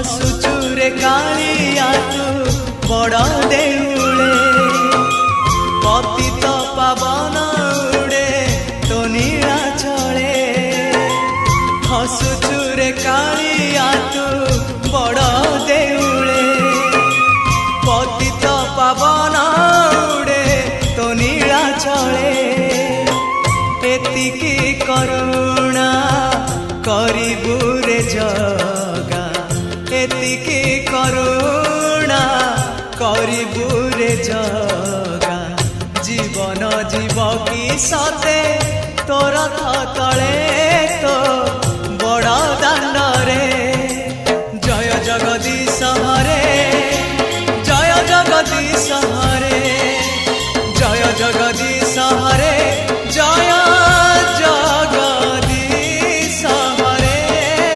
हसुचुरे कालिया तू बड़ देउले पतित पावन उड़े तो नीला चले हसुचुरे कालिया तू बड़ देउले पतित पावन उड़े तो नीला चले एतिकी करुणा करिबु रे जगा एतिकी करुणा करिबु रे जगा जीवन जीव की सते तोर तले तो